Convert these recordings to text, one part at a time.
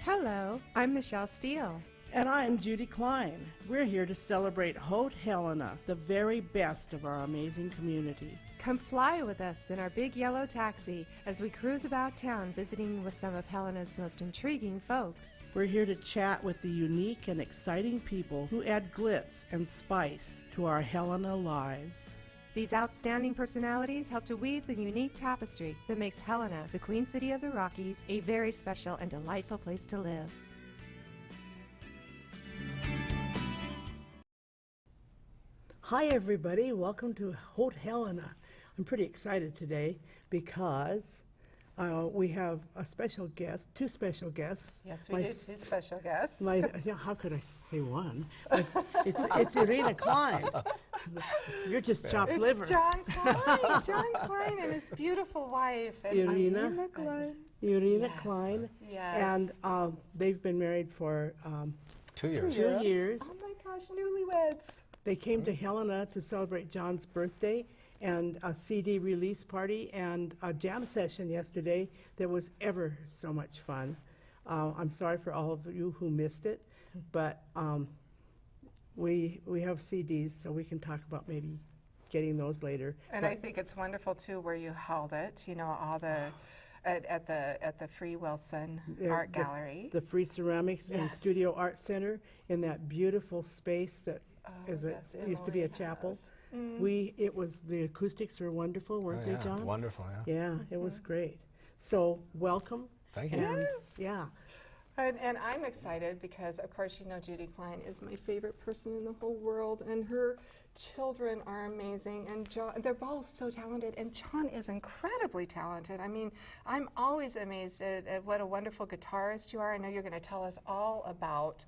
Hello, I'm Michelle Steele. And I'm Judy Kline. We're here to celebrate Haute Helena, the very best of our amazing community. Come fly with us in our big yellow taxi as we cruise about town visiting with some of Helena's most intriguing folks. We're here to chat with the unique and exciting people who add glitz and spice to our Helena lives. These outstanding personalities help to weave the unique tapestry that makes Helena, the Queen City of the Rockies, a very special and delightful place to live. Hi everybody, welcome to Haute Helena. I'm pretty excited today because we have a special guest, two special guests. Yes, we do, two special guests. How could I say one? It's Irina Kline. You're just chopped liver. It's John Kline and his beautiful wife. Irina Kline. Irina Kline. Yes. And they've been married for 2 years. 2 years. Oh my gosh, newlyweds. They came to Helena to celebrate John's birthday and a CD release party and a jam session yesterday that was ever so much fun. I'm sorry for all of you who missed it, but we have CDs, so we can talk about maybe getting those later. And I think it's wonderful too where you held it. You know, all the at the Free Wilson Art Gallery, the Free Ceramics and Studio Art Center in that beautiful space that used to be a chapel. The acoustics were wonderful, weren't they, John? Wonderful, yeah. Yeah, it was great. So welcome. Thank you. And, Yes. yeah. And I'm excited because, of course, you know Judy Kline is my favorite person in the whole world, and her children are amazing, and John, they're both so talented, and John is incredibly talented. I mean, I'm always amazed at what a wonderful guitarist you are. I know you're going to tell us all about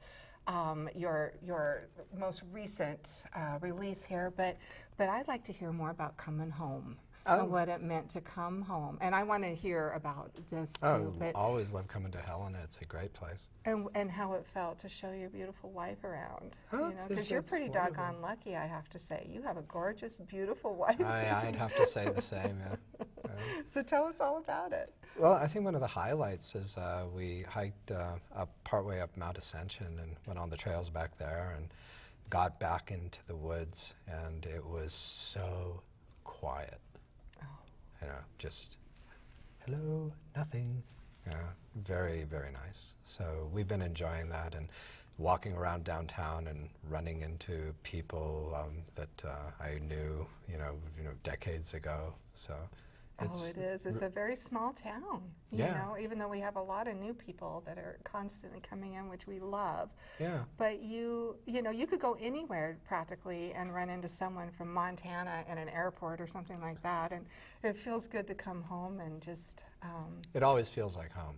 your most recent release here, but I'd like to hear more about coming home. And what it meant to come home. And I want to hear about this too. I always love coming to Helena. It's a great place. And how it felt to show your beautiful wife around. Oh, because you're pretty doggone lucky, I have to say. You have a gorgeous, beautiful wife. I'd have to say the same, yeah. So tell us all about it. Well, I think one of the highlights is we hiked partway up Mount Ascension and went on the trails back there and got back into the woods, and it was so quiet. You know, just hello, nothing. Very, very nice. So we've been enjoying that and walking around downtown and running into people that I knew, you know, decades ago. So It is. It's a very small town, you know, even though we have a lot of new people that are constantly coming in, which we love. Yeah. But you know, you could go anywhere practically and run into someone from Montana in an airport or something like that, and it feels good to come home and just... It always feels like home.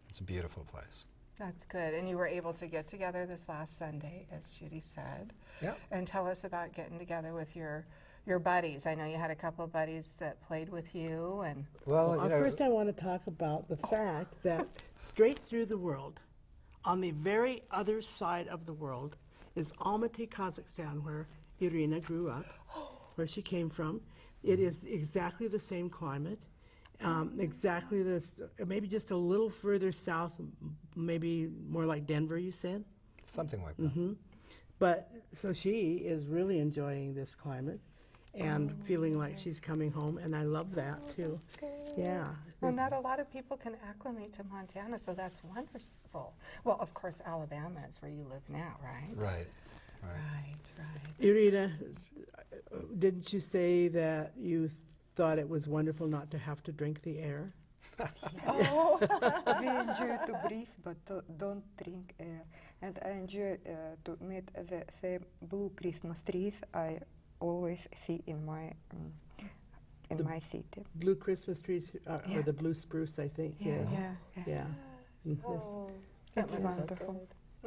It's a beautiful place. That's good. And you were able to get together this last Sunday, as Judy said. Yeah. And tell us about getting together with your buddies. I know you had a couple of buddies that played with you. And Well, you know, first I want to talk about the fact that straight through the world, on the very other side of the world, is Almaty, Kazakhstan, where Irina grew up, where she came from. It is exactly the same climate, exactly this, maybe just a little further south, maybe more like Denver, you said? something like that. But, so she is really enjoying this climate and feeling like she's coming home, and I love that too. That's good. Yeah. Well, not a lot of people can acclimate to Montana, so that's wonderful. Well, of course, Alabama is where you live now, right? Right. Right. Irina, didn't you say that you thought it was wonderful not to have to drink the air? Oh. We enjoy to breathe, but don't drink air. And I enjoy to meet the same blue Christmas trees I always see in my my city. Blue Christmas trees, or the blue spruce, I think. Yes. Yeah. Oh, It's that must wonderful. feel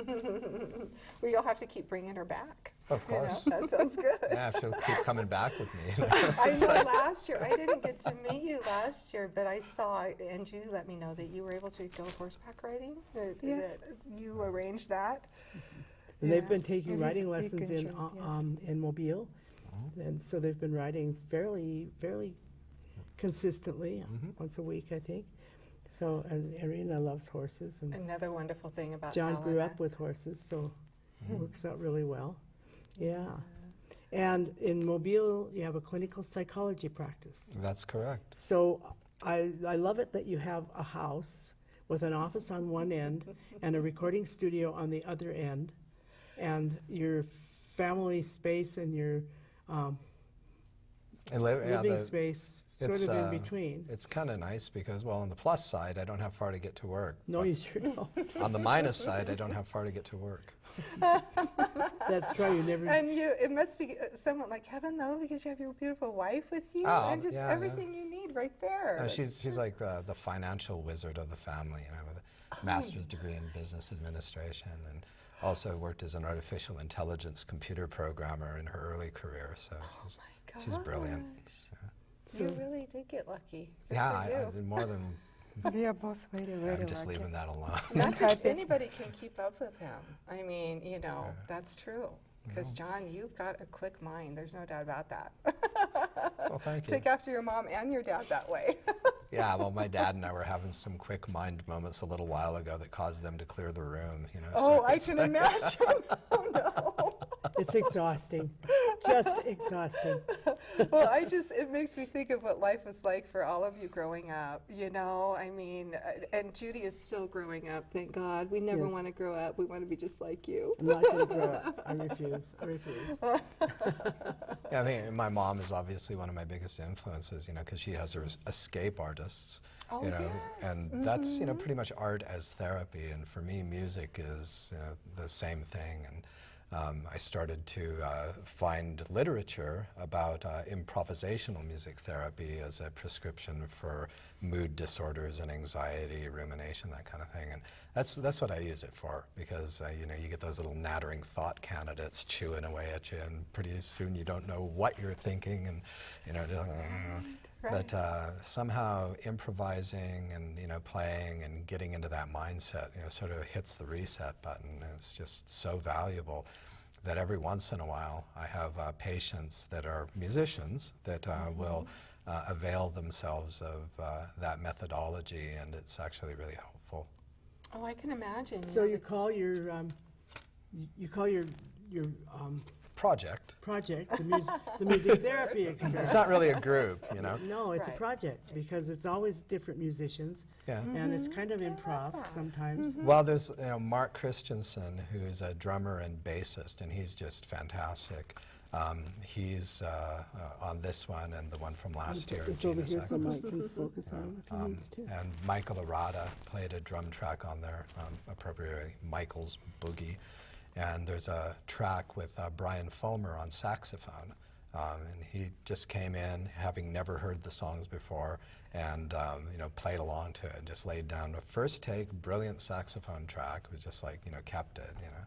good. Well, you'll have to keep bringing her back. Of course. You know, that sounds good. Yeah, she'll keep coming back with me. I know last year, I didn't get to meet you last year, but I saw, and Judy let me know that you were able to go horseback riding, Yes. that you arranged that. And they've been taking It was riding a big lessons concern, in Mobile, and so they've been riding fairly consistently, once a week, I think. So, and Irina loves horses, and Another wonderful thing about John grew Helena. up with horses, so it works out really well. Yeah. And in Mobile, you have a clinical psychology practice. That's correct. So I love it that you have a house with an office on one end and a recording studio on the other end, and your family space and your And living space sort it's, of in between. It's kind of nice because, well, on the plus side, I don't have far to get to work. No, but you sure don't. on the minus side, I don't have far to get to work. That's true. You never. And it must be somewhat like heaven, though, because you have your beautiful wife with you, Oh, and just yeah, everything you need right there. No, That's she's like the financial wizard of the family, you know, with a master's degree in business administration, and also worked as an artificial intelligence computer programmer in her early career. So she's brilliant. You really did get lucky. Good Yeah, for you. I did more than. We are both very, very I'm just lucky. leaving that alone. Not just Happy. anybody can keep up with him. I mean, you know, that's true. Because, John, you've got a quick mind. There's no doubt about that. Well, thank you. Take after your mom and your dad that way. Yeah, well, my dad and I were having some quick mind moments a little while ago that caused them to clear the room, you know. Oh, so I it's can like- imagine. Oh, no. It's exhausting. Just exhausting. Well, it makes me think of what life was like for all of you growing up, you know? I mean, and Judy is still growing up, thank God. We never Yes. want to grow up. We want to be just like you. I'm not going to grow up. I refuse. I refuse. Yeah, I think my mom is obviously one of my biggest influences, you know, because she has her escape artists, Oh, you know, yes. and that's, you know, pretty much art as therapy. And for me, music is, you know, the same thing. And I started to find literature about improvisational music therapy as a prescription for mood disorders and anxiety, rumination, that kind of thing. And that's what I use it for, because you know, you get those little nattering thought candidates chewing away at you, and pretty soon you don't know what you're thinking, and you know. But somehow improvising and, you know, playing and getting into that mindset, you know, sort of hits the reset button. And it's just so valuable that every once in a while I have patients that are musicians that will avail themselves of that methodology, and it's actually really helpful. Oh, I can imagine. So you call your Project. project the music therapy It's experience. not really a group, you know. No, it's Right. a project because it's always different musicians, Yeah. and it's kind of improv sometimes. Well, there's, you know, Mark Christensen, who's a drummer and bassist, and he's just fantastic. He's on this one and the one from last year. It's over Gina here so Sackles. Mike can focus on it if he needs to. And Michael Arata played a drum track on there, appropriately Michael's Boogie. And there's a track with Brian Fulmer on saxophone. And he just came in, having never heard the songs before, and you know, played along to it, and just laid down a first take, brilliant saxophone track, was just like, you know, kept it, you know.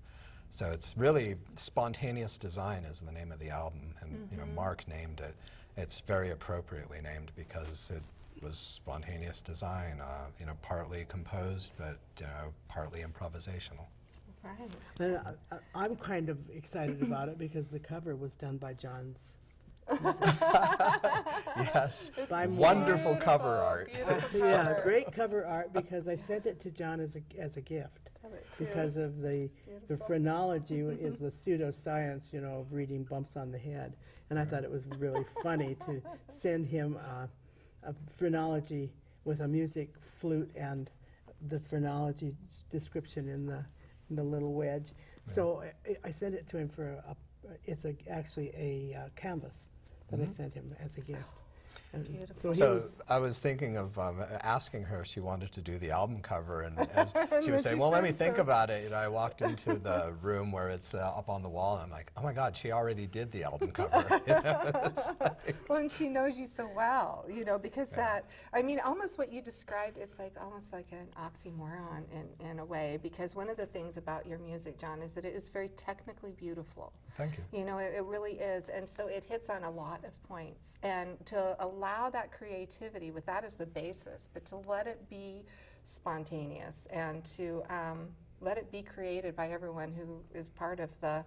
So it's really Spontaneous Design is the name of the album, and you know, Mark named it. It's very appropriately named because it was spontaneous design, you know, partly composed, but you know, partly improvisational. Right. And I'm kind of excited about it because the cover was done by John's. Yes, By wonderful cover art. Beautiful Yeah, cover. great cover art because I sent it to John as a gift Love it, too. because of the phrenology is the pseudoscience, you know, of reading bumps on the head, and I thought it was really funny to send him a phrenology with a music flute and the phrenology description in the little wedge. So I sent it to him for actually a canvas that I sent him as a gift. And Beautiful. he So was, I was thinking of asking her if she wanted to do the album cover, and as she was saying, she "Well, let me said think so. about it." You know, I walked into the room where it's up on the wall, and I'm like, "Oh my God, she already did the album cover." You know, it's like- Well, and she knows you so well, you know, because that, I mean, almost what you described is like almost like an oxymoron in a way, because one of the things about your music, John, is that it is very technically beautiful. Thank you. You know, it really is, and so it hits on a lot of points. And to allow that creativity with that as the basis, but to let it be spontaneous and to let it be created by everyone who is part of the,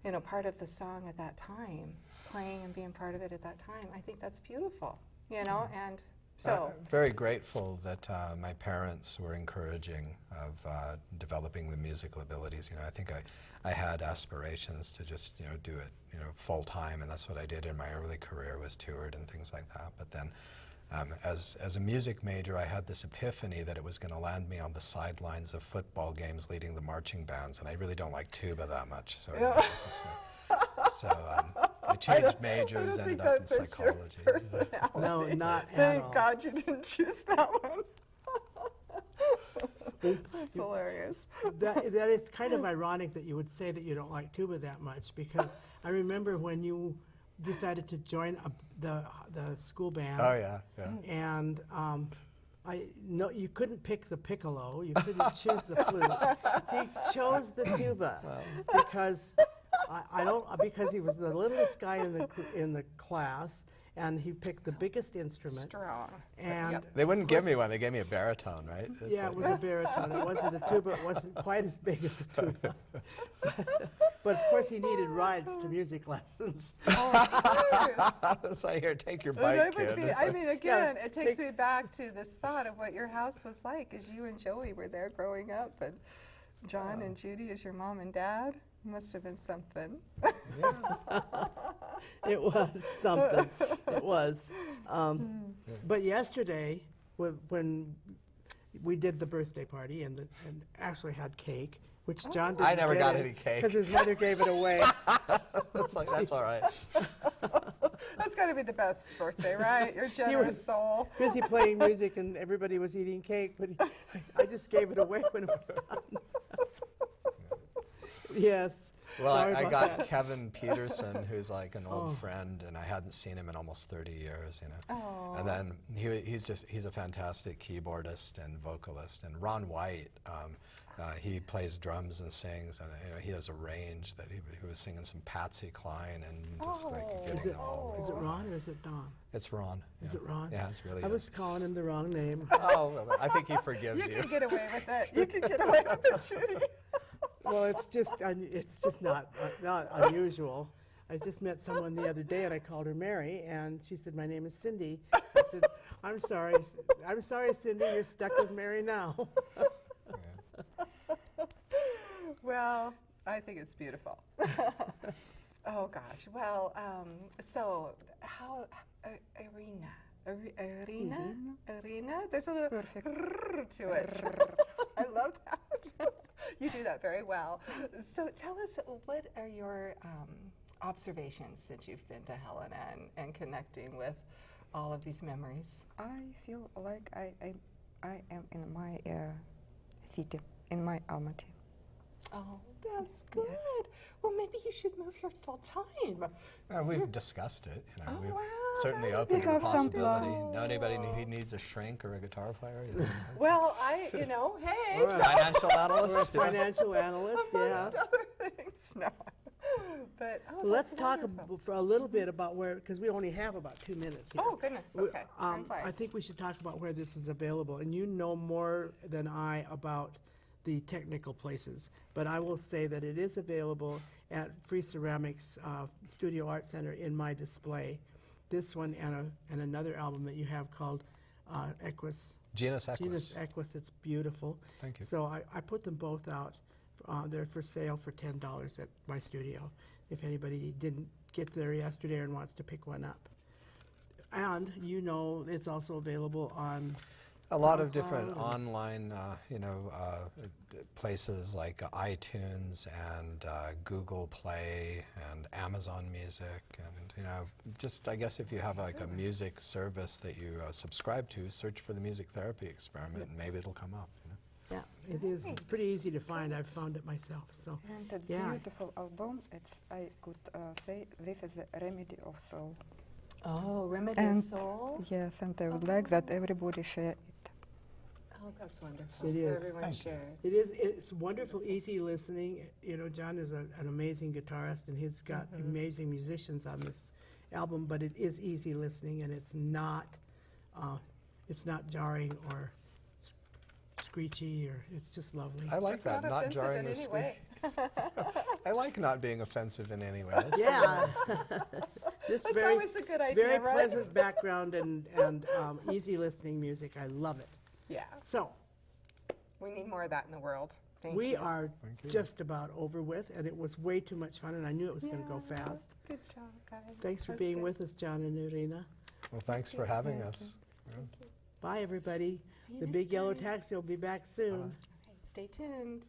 you know, part of the song at that time, playing and being part of it at that time. I think that's beautiful, you know, and So Very grateful that my parents were encouraging of developing the musical abilities. I think I had aspirations to just do it full time, and that's what I did in my early career, was toured and things like that. But then as a music major, I had this epiphany that it was going to land me on the sidelines of football games leading the marching bands, and I really don't like tuba that much. So I changed majors, ended up in psychology. No, not at Thank all. God you didn't choose that one. That's hilarious. That is kind of ironic that you would say that you don't like tuba that much, because I remember when you decided to join the school band. Oh yeah, yeah. And you couldn't pick the piccolo. You couldn't choose the flute. He chose the tuba because because he was the littlest guy in the class, and he picked the biggest instrument. Strong. And They wouldn't give me one. They gave me a baritone, right? It's yeah, it was a baritone. It wasn't a tuba. It wasn't quite as big as a tuba. But of course, he needed rides to music lessons. So here, take your But bike, kid. It's I like- mean, again, it takes me back to this thought of what your house was like as you and Joey were there growing up, and John and Judy as your mom and dad. Must have been something. It was something. It was. But yesterday, when we did the birthday party and actually had cake, which John didn't I never get got it any cake. because his mother gave it away. That's all right. That's got to be the best birthday, right? Your generous soul. Busy playing music and everybody was eating cake, but I just gave it away when it was done. Yes. Well, Sorry I about got that. Kevin Peterson, who's like an old friend, and I hadn't seen him in almost 30 years, Oh. And then he's a fantastic keyboardist and vocalist. And Ron White, he plays drums and sings, and he has a range that he was singing some Patsy Cline and just like getting Is it, the whole is it Ron or is it Don? It's Ron. Is yeah. it Ron? Yeah, it's really I was calling him the wrong name. Oh, well, I think he forgives You you. can get away with it. You can get away with it, Judy. Well, it's just not unusual. I just met someone the other day and I called her Mary, and she said, "My name is Cindy." I said, I'm sorry, Cindy, you're stuck with Mary now." Well, I think it's beautiful. Oh gosh. Well, so how Irina? There's a little Perfect. to it. I love that. You do that very well. So tell us, what are your observations since you've been to Helena and connecting with all of these memories? I feel like I am in my city, in my Almaty. Oh, that's good. Well, maybe you should move here full time. We've discussed it. Oh, We've wow, certainly that open would to the be- We have some possibility. plans. Know anybody who needs a shrink or a guitar player? Well, hey. All right. Financial We're a analyst. financial analyst, yeah. Amongst other things. No. But Let's that's talk wonderful. for a little bit about where, because we only have about 2 minutes here. Oh, goodness. We- Okay. Time I flies. think we should talk about where this is available, and you know more than I about the technical places, but I will say that it is available at Free Ceramics Studio Art Center in my display. This one and another album that you have called Equus. Genus Equus. Genus Equus, it's beautiful. Thank you. So I put them both out. They're for sale for $10 at my studio, if anybody didn't get there yesterday and wants to pick one up. And it's also available on A lot of different SoundCloud online, places like iTunes and Google Play and Amazon Music, and just I guess if you have like a music service that you subscribe to, search for the Music Therapy Experiment, and maybe it'll come up. Yeah, it is. It's pretty easy to find. I've found it myself. So, And it's yeah. beautiful album. I could say this is a remedy of soul. Oh, Remedy And- Soul. Yes, and I would like that everybody share it. Oh, that's wonderful. It is. Everyone Thank you. shared. it's wonderful, easy listening. John is an amazing guitarist, and he's got amazing musicians on this album. But it is easy listening, and it's not jarring or screechy, or it's just lovely. I like It's that, not not offensive jarring in or any way. I like not being offensive in any way. That's Yeah. Just That's very, always a good idea, very right? pleasant background and easy listening music. I love it. Yeah. So We need more of that in the world. Thank we you. are just about over with, and it was way too much fun, and I knew it was going to go Yeah. fast. Good job, guys. Thanks for That's being good. with us, John and Irina. Well, thanks for having us. Bye, everybody. See you The next Big Yellow time. Taxi will be back soon. Okay, stay tuned.